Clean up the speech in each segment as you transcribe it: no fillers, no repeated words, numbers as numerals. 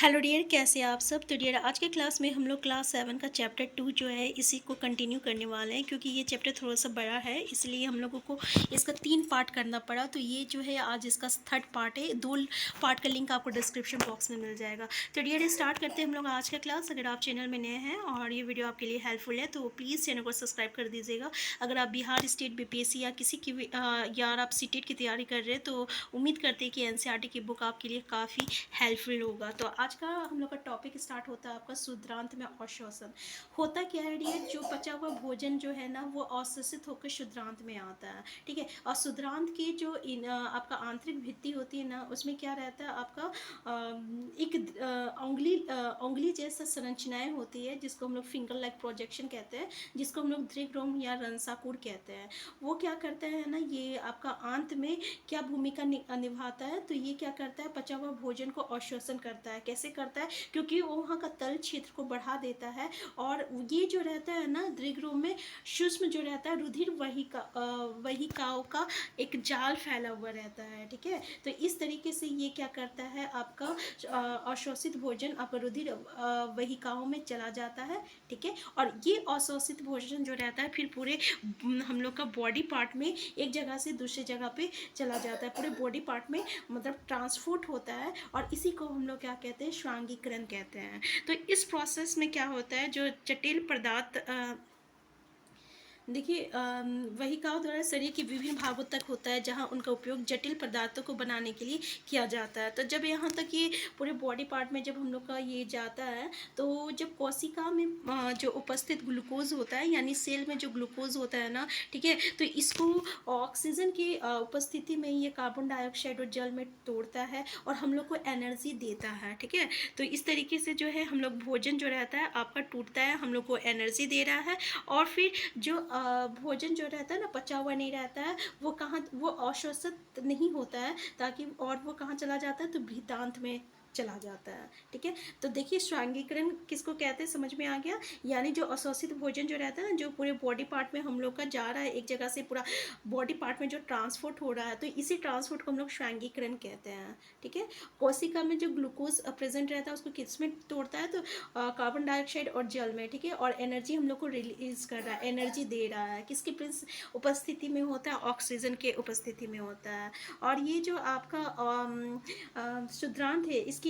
Hello dear, कैसे हैं आप सब। तो डियर, आज के क्लास में हम लोग क्लास 7 का चैप्टर 2 जो है इसी को कंटिन्यू करने वाले हैं, क्योंकि ये चैप्टर थोड़ा सा बड़ा है, इसलिए हम लोगों को इसका 3 पार्ट करना पड़ा। तो ये जो है आज इसका थर्ड पार्ट है। 2 पार्ट का लिंक आपको डिस्क्रिप्शन बॉक्स में मिल जाएगा। तो डियर, स्टार्ट करते हैं हम लोग आज का क्लास। अगर आप चैनल में नए हैं और ये वीडियो आपके लिए हेल्पफुल है तो प्लीज़ चैनल को सब्सक्राइब कर दीजिएगा। अगर आप बिहार स्टेट BPSC या किसी की भी या आप सीटेट की तैयारी कर रहे हैं तो उम्मीद करते हैं कि NCERT की बुक आपके लिए काफ़ी हेल्पफुल होगा। तो आज का हम लोग का टॉपिक स्टार्ट होता है आपका शुद्रांत में अवशोषण। होता क्या है डियर, जो पचा हुआ भोजन जो है ना वो अवशोषित होकर शुद्रांत में आता है। ठीक है, और शुद्रांत की जो आपका आंतरिक भित्ति होती है ना, उसमें क्या रहता है आपका एक उंगली जैसा संरचनाएं होती है, जिसको हम लोग फिंगर लाइक प्रोजेक्शन कहते हैं, जिसको हम लोग दृग्रोम या रंसाकूर कहते हैं। वो क्या करता है ना, ये आपका आंत में क्या भूमिका निभाता है, तो ये क्या करता है, पचा हुआ भोजन को अवशोषण करता है। कैसे करता है, क्योंकि वो वहाँ का तल क्षेत्र को बढ़ा देता है, और ये जो रहता है ना दृग्रोम में सूक्ष्म जो रहता है रुधिर वहिकाओं का एक जाल फैला हुआ रहता है। ठीक है, तो इस तरीके से ये क्या करता है, आपका अवशोषित भोजन आपका रुधिर वहिकाओं में चला जाता है। ठीक है, और ये अवशोषित भोजन जो रहता है फिर पूरे हम लोग का बॉडी पार्ट में एक जगह से दूसरी जगह पे चला जाता है, पूरे बॉडी पार्ट में मतलब ट्रांसपोर्ट होता है, और इसी को हम लोग क्या कहते हैं, श्वांगीकरण कहते हैं। तो इस प्रोसेस में क्या होता है, जो जटिल पदार्थ देखिए वहिकाओं द्वारा शरीर के विभिन्न भागों तक होता है, जहां उनका उपयोग जटिल पदार्थों को बनाने के लिए किया जाता है। तो जब यहाँ तक ये पूरे बॉडी पार्ट में जब हम लोग का ये जाता है, तो जब कोशिका में जो उपस्थित ग्लूकोज होता है, यानी सेल में जो ग्लूकोज होता है ना, ठीक है, तो इसको ऑक्सीजन की उपस्थिति में ये कार्बन डाइऑक्साइड और जल में तोड़ता है और हम लोग को एनर्जी देता है। ठीक है, तो इस तरीके से जो है हम लोग भोजन जो रहता है आपका टूटता है, हम लोग को एनर्जी दे रहा है, और फिर जो भोजन जो रहता है ना पचा हुआ नहीं रहता है, वो कहाँ, वो अवशोषित नहीं होता है, ताकि और वो कहाँ चला जाता है, तो भीतांत में चला जाता है। ठीक है, तो देखिए श्वांगीकरण किसको कहते हैं, समझ में आ गया। यानी जो अशोषित भोजन जो रहता है ना, जो पूरे बॉडी पार्ट में हम लोग का जा रहा है, एक जगह से पूरा बॉडी पार्ट में जो ट्रांसपोर्ट हो रहा है, तो इसी ट्रांसपोर्ट को हम लोग श्वांगीकरण कहते हैं। ठीक है, कोशिका में जो ग्लूकोज प्रेजेंट रहता है उसको किस में तोड़ता है, तो कार्बन डाइऑक्साइड और जल में। ठीक है, और एनर्जी हम लोग को रिलीज कर रहा है, एनर्जी दे रहा है, किसकी उपस्थिति में होता है, ऑक्सीजन के उपस्थिति में होता है। और ये जो आपका शुद्रांत है, इसकी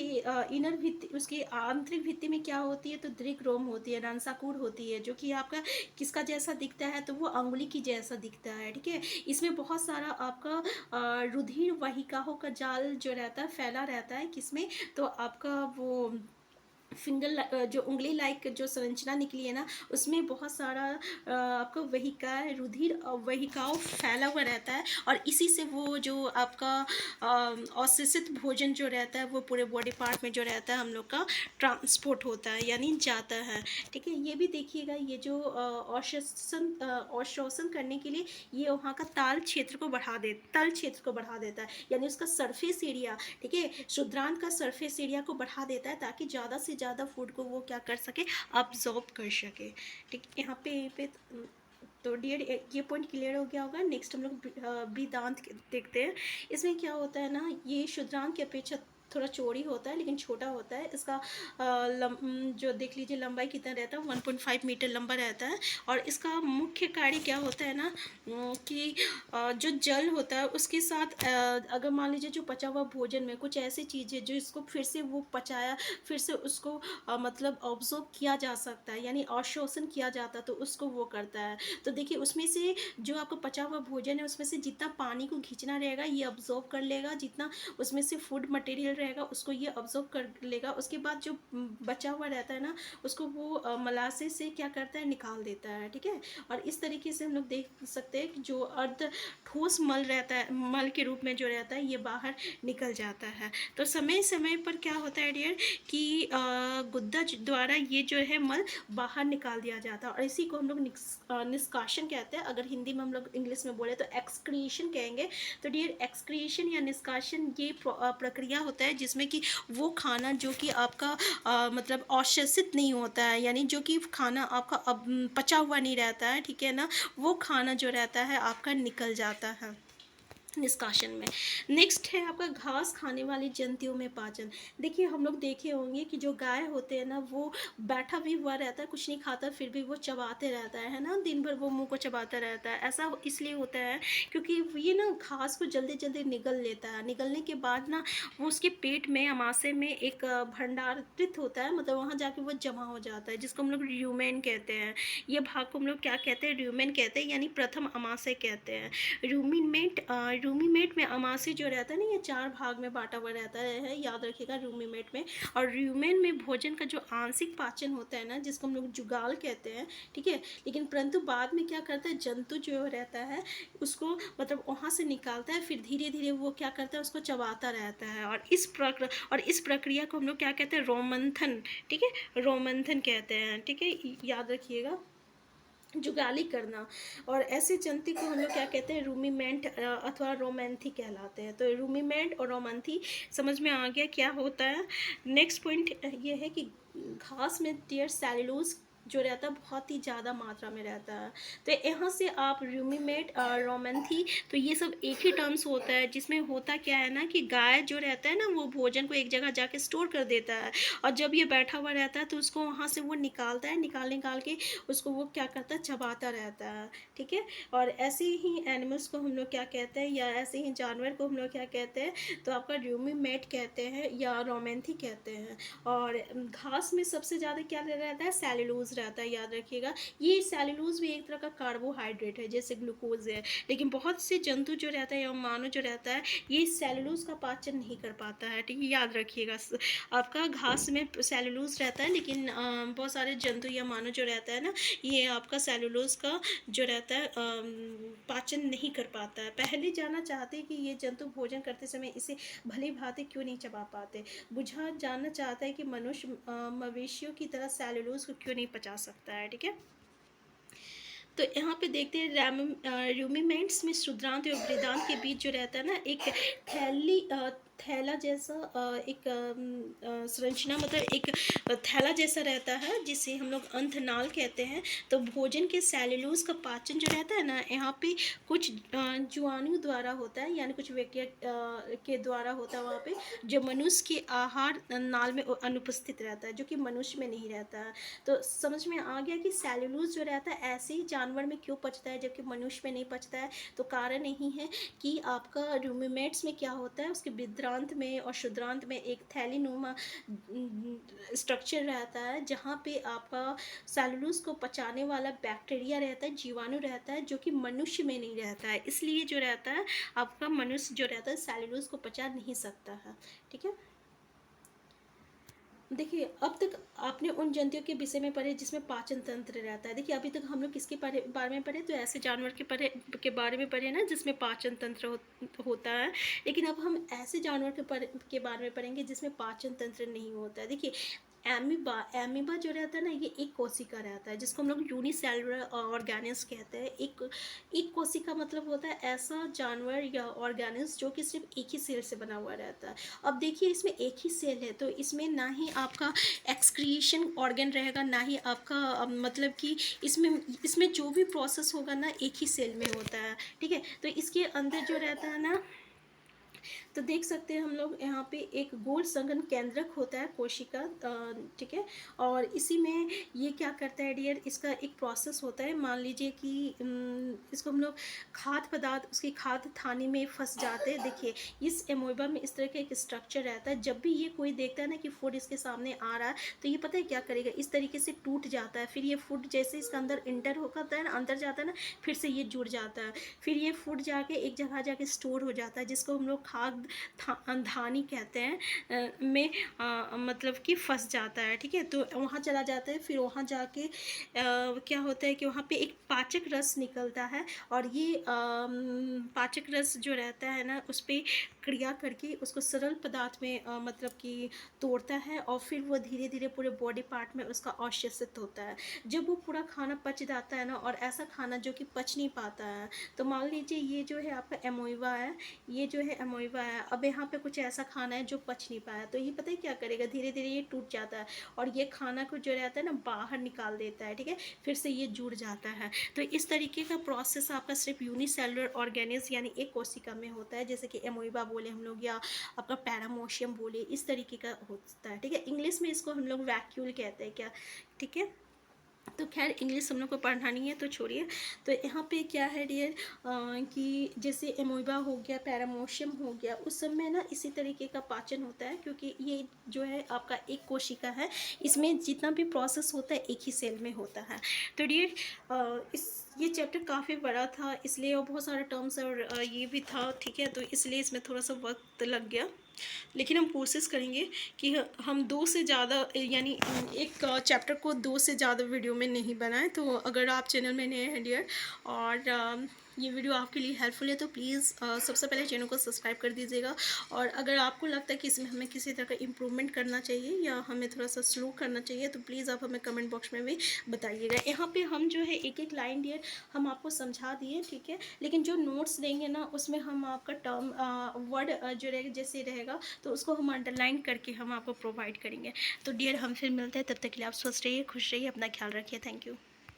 इनर भित्ति, उसकी आंतरिक भित्ति में क्या होती है, तो दृग्रोम होती है, रंसाकूर होती है, जो कि आपका किसका जैसा दिखता है, तो वो अंगुली की जैसा दिखता है। ठीक है, इसमें बहुत सारा आपका रुधिर वाहिकाओं का जाल जो रहता है फैला रहता है, किसमें, तो आपका वो फिंगर जो उंगली लाइक जो संरचना निकली है ना, उसमें बहुत सारा आपका वहिका रुधिर वहिकाओं फैला हुआ रहता है, और इसी से वो जो आपका अवशोषित भोजन जो रहता है वो पूरे बॉडी पार्ट में जो रहता है हम लोग का ट्रांसपोर्ट होता है, यानी जाता है। ठीक है, ये भी देखिएगा, ये जो अवशोषण करने के लिए ये वहाँ का तल क्षेत्र को बढ़ा देता है, यानी उसका सरफेस एरिया। ठीक है, शुद्रांत का सरफेस एरिया को बढ़ा देता है, ताकि ज़्यादा से ज़्यादा फूड को वो क्या कर सके, अब्जॉर्ब कर सके। ठीक, यहाँ पे तो डियर ये पॉइंट क्लियर हो गया होगा। नेक्स्ट हम लोग बृहदांत देखते हैं। इसमें क्या होता है ना, ये शुद्रांत की अपेक्षा थोड़ा चौड़ी होता है लेकिन छोटा होता है। इसका जो देख लीजिए लंबाई कितना रहता है, 1.5 मीटर लंबा रहता है। और इसका मुख्य कार्य क्या होता है ना, कि जो जल होता है उसके साथ अगर मान लीजिए जो पचा हुआ भोजन में कुछ ऐसी चीज़ है जो इसको फिर से वो पचाया, फिर से उसको मतलब ऑब्जॉर्व किया जा सकता है, यानी अवशोषण किया जाता है, तो उसको वो करता है। तो देखिए उसमें से जो आपको पचा हुआ भोजन है उसमें से जितना पानी को खींचना रहेगा ये ऑब्जॉर्व कर लेगा, जितना उसमें से फूड मटेरियल रहेगा उसको ये ऑब्जॉर्व कर लेगा। उसके बाद जो बचा हुआ रहता है ना, उसको वो मलासे से क्या करता है, निकाल देता है। ठीक है, और इस तरीके से हम लोग देख सकते हैं कि जो अर्ध ठोस मल रहता है, मल के रूप में जो रहता है, ये बाहर निकल जाता है। तो समय समय पर क्या होता है डियर, कि गुद्दा द्वारा ये जो है मल बाहर निकाल दिया जाता है, और इसी को हम लोग निष्कासन कहते हैं। अगर हिंदी में हम लोग इंग्लिश में बोले तो एक्सक्रीशन कहेंगे। तो डियर एक्सक्रीशन या निष्कासन ये प्रक्रिया होता है जिसमें कि वो खाना जो कि आपका मतलब अवशोषित नहीं होता है, यानी जो कि खाना आपका पचा हुआ नहीं रहता है, ठीक है ना, वो खाना जो रहता है आपका निकल जाता है। निष्कासन में। नेक्स्ट है आपका घास खाने वाली जंतुओं में पाचन। देखिए हम लोग देखे होंगे कि जो गाय होते हैं ना, वो बैठा भी हुआ रहता है, कुछ नहीं खाता, फिर भी वो चबाते रहता है ना, दिन भर वो मुंह को चबाता रहता है। ऐसा इसलिए होता है क्योंकि ये ना घास को जल्दी जल्दी निगल लेता है। निगलने के बाद ना वो उसके पेट में, अमाशय में एक भंडारित होता है, मतलब वहाँ जाके वो जमा हो जाता है, जिसको हम लोग र्यूमेन कहते हैं। ये भाग को हम लोग क्या कहते हैं, र्यूमेन कहते हैं, यानी प्रथम अमाशय कहते हैं। रूमीमेट में अमाशय जो रहता है ना, ये 4 भाग में बांटा हुआ रहता है, याद रखिएगा रूमीमेट में। और र्यूमेन में भोजन का जो आंशिक पाचन होता है ना, जिसको हम लोग जुगाल कहते हैं, ठीक है। लेकिन परंतु बाद में क्या करता है, जंतु जो रहता है उसको मतलब वहाँ से निकालता है, फिर धीरे धीरे वो क्या करता है, उसको चबाता रहता है। और इस प्रक्रिया को हम लोग क्या कहते हैं, रोमंथन, ठीक है, रोमंथन कहते हैं, ठीक है, याद रखिएगा, जुगाली करना। और ऐसे जंतु को हम लोग क्या कहते हैं, रूमीमेंट अथवा रोमैंथी कहलाते हैं। तो रूमीमेंट और रोमैंथी समझ में आ गया क्या होता है। नेक्स्ट पॉइंट ये है कि घास में डियर सेलुलोज जो रहता है बहुत ही ज़्यादा मात्रा में रहता है। तो यहाँ से आप रूमीमेट, रोमैंथी, तो ये सब एक ही टर्म्स होता है, जिसमें होता क्या है ना कि गाय जो रहता है ना, वो भोजन को एक जगह जाके स्टोर कर देता है, और जब ये बैठा हुआ रहता है तो उसको वहाँ से वो निकालता है, निकाल के उसको वो क्या करता है, चबाता रहता है, ठीक है। और ऐसे ही एनिमल्स को हम लोग क्या कहते हैं, या ऐसे ही जानवर को हम लोग क्या कहते हैं, तो आपका रूमीमेट कहते हैं या रोमैंथी कहते हैं। और घास में सबसे ज़्यादा क्या रहता है, सेलुलोज रहता है, याद रखिएगा। ये सेलुलोज भी एक तरह का कार्बोहाइड्रेट है, जैसे ग्लूकोज है। लेकिन बहुत से जंतु जो रहता है या मानव जो रहता है, ये सेलुलोज का पाचन नहीं कर पाता है, ठीक है, याद रखिएगा। आपका घास में सेलुलोज रहता है, लेकिन बहुत सारे जंतु या मानव जो रहता है ना, ये आपका सेलुलोज का जो रहता है पाचन नहीं कर पाता है। पहले जानना चाहते हैं कि ये जंतु भोजन करते समय इसे भली भांति क्यों नहीं चबा पाते। बुझा जानना चाहता है कि मनुष्य मवेशियों की तरह सेलुलोज को क्यों नहीं पचा सकता है, ठीक है। तो यहाँ पे देखते हैं रूमिमेंट्स में शुद्रांत और वृदांत के बीच जो रहता है ना, एक थैला जैसा एक संरचना, मतलब एक थैला जैसा रहता है, जिसे हम लोग अंतनाल कहते हैं। तो भोजन के सेलुलोज का पाचन जो रहता है ना, यहाँ पे कुछ जीवाणु द्वारा होता है, यानी कुछ बैक्टीरिया के द्वारा होता है वहाँ पे, जो मनुष्य के आहार नाल में अनुपस्थित रहता है, जो कि मनुष्य में नहीं रहता है। तो समझ में आ गया कि सेलुलोज जो रहता है ऐसे ही जानवर में क्यों पचता है, जबकि मनुष्य में नहीं पचता है। तो कारण यही है कि आपका रूमिमेट्स में क्या होता है, उसके विद्रांत में और शुद्रांत में एक थैलीनुमा स्ट्रक्चर रहता है, जहाँ पे आपका सेलुलोज को पचाने वाला बैक्टीरिया रहता है, जीवाणु रहता है, जो कि मनुष्य में नहीं रहता है। इसलिए जो रहता है आपका मनुष्य जो रहता है सेलुलोज को पचा नहीं सकता है, ठीक है। देखिए अब तक आपने उन जंतुओं के विषय में पढ़े जिसमें पाचन तंत्र रहता है। देखिए अभी तक हम लोग किसके बारे में पढ़े, तो ऐसे जानवर के बारे में पढ़े ना जिसमें पाचन तंत्र होता है। लेकिन अब हम ऐसे जानवर के बारे में पढ़ेंगे जिसमें पाचन तंत्र नहीं होता है। देखिए एमीबा जो रहता है ना, ये एक कोशिका रहता है, जिसको हम लोग यूनिसेलुलर ऑर्गेनिज्म कहते हैं। एक कोशिका मतलब होता है ऐसा जानवर या ऑर्गेनिज्म जो कि सिर्फ एक ही सेल से बना हुआ रहता है। अब देखिए इसमें एक ही सेल है, तो इसमें ना ही आपका एक्सक्रीशन ऑर्गन रहेगा, ना ही आपका मतलब कि इसमें जो भी प्रोसेस होगा ना, एक ही सेल में होता है, ठीक है। तो इसके अंदर जो रहता है ना, तो देख सकते हैं हम लोग यहाँ पे एक गोल संघन केंद्रक होता है कोशिका, ठीक है। और इसी में ये क्या करता है डियर, इसका एक प्रोसेस होता है। मान लीजिए कि इसको हम लोग खाद्य पदार्थ उसकी खाद्य थाली में फंस जाते हैं। देखिए इस एमोइबा में इस तरह का एक स्ट्रक्चर रहता है। जब भी ये कोई देखता है ना कि फूड इसके सामने आ रहा है, तो ये पता है क्या करेगा, इस तरीके से टूट जाता है। फिर ये फूड जैसे इसका अंदर इंटर होता है ना, अंदर जाता है ना, फिर से ये जुड़ जाता है। फिर ये फूड जाके एक जगह जाके स्टोर हो जाता है, जिसको हम लोग खाद्य धानी कहते हैं, में मतलब कि फंस जाता है, ठीक है। तो वहाँ चला जाता है, फिर वहाँ जाके क्या होता है कि वहाँ पे एक पाचक रस निकलता है, और ये पाचक रस जो रहता है ना, उस पर क्रिया करके उसको सरल पदार्थ में मतलब कि तोड़ता है, और फिर वो धीरे धीरे पूरे बॉडी पार्ट में उसका अवशोषित होता है। जब वो पूरा खाना पच जाता है ना, और ऐसा खाना जो कि पच नहीं पाता है, तो मान लीजिए ये जो है आपका एमोइबा है, ये जो है एमोइबा है, अब यहाँ पे कुछ ऐसा खाना है जो पच नहीं पाया, तो ये पता है क्या करेगा, धीरे धीरे ये टूट जाता है और ये खाना को जो रहता है ना बाहर निकाल देता है, ठीक है, फिर से ये जुड़ जाता है। तो इस तरीके का प्रोसेस आपका सिर्फ यूनिसेलुलर ऑर्गेनिज्म यानी एक कोशिका में होता है, जैसे कि एमोइबा बोले हम लोग, या आपका पैरामोशियम बोले, इस तरीके का होता है, ठीक है। इंग्लिश में इसको हम लोग वैक्यूल कहते हैं क्या, ठीक है। तो खैर इंग्लिश हम लोग को पढ़ना नहीं है, तो छोड़िए। तो यहाँ पे क्या है डियर, कि जैसे एमोइबा हो गया, पैरामोशियम हो गया, उस सब में ना इसी तरीके का पाचन होता है, क्योंकि ये जो है आपका एक कोशिका है, इसमें जितना भी प्रोसेस होता है एक ही सेल में होता है। तो डियर इस ये चैप्टर काफ़ी बड़ा था, इसलिए और बहुत सारे टर्म्स और ये भी था, ठीक है, तो इसलिए इसमें थोड़ा सा वक्त लग गया। लेकिन हम कोशिश करेंगे कि हम दो से ज़्यादा यानी एक चैप्टर को दो से ज़्यादा वीडियो में नहीं बनाएं। तो अगर आप चैनल में नए हैं डियर, और ये वीडियो आपके लिए हेल्पफुल है, तो प्लीज़ सबसे पहले चैनल को सब्सक्राइब कर दीजिएगा। और अगर आपको लगता है कि इसमें हमें किसी तरह का इम्प्रूवमेंट करना चाहिए या हमें थोड़ा सा स्लो करना चाहिए, तो प्लीज़ आप हमें कमेंट बॉक्स में भी बताइएगा। यहाँ पे हम जो है एक एक लाइन डियर हम आपको समझा दिए, ठीक है, लेकिन जो नोट्स देंगे ना उसमें हम आपका टर्म वर्ड जो रहेगा जैसे रहेगा, तो उसको हम अंडरलाइन करके हम आपको प्रोवाइड करेंगे। तो डियर हम फिर मिलते हैं, तब तक के लिए आप स्वस्थ रहिए, खुश रहिए, अपना ख्याल रखिए। Thank you.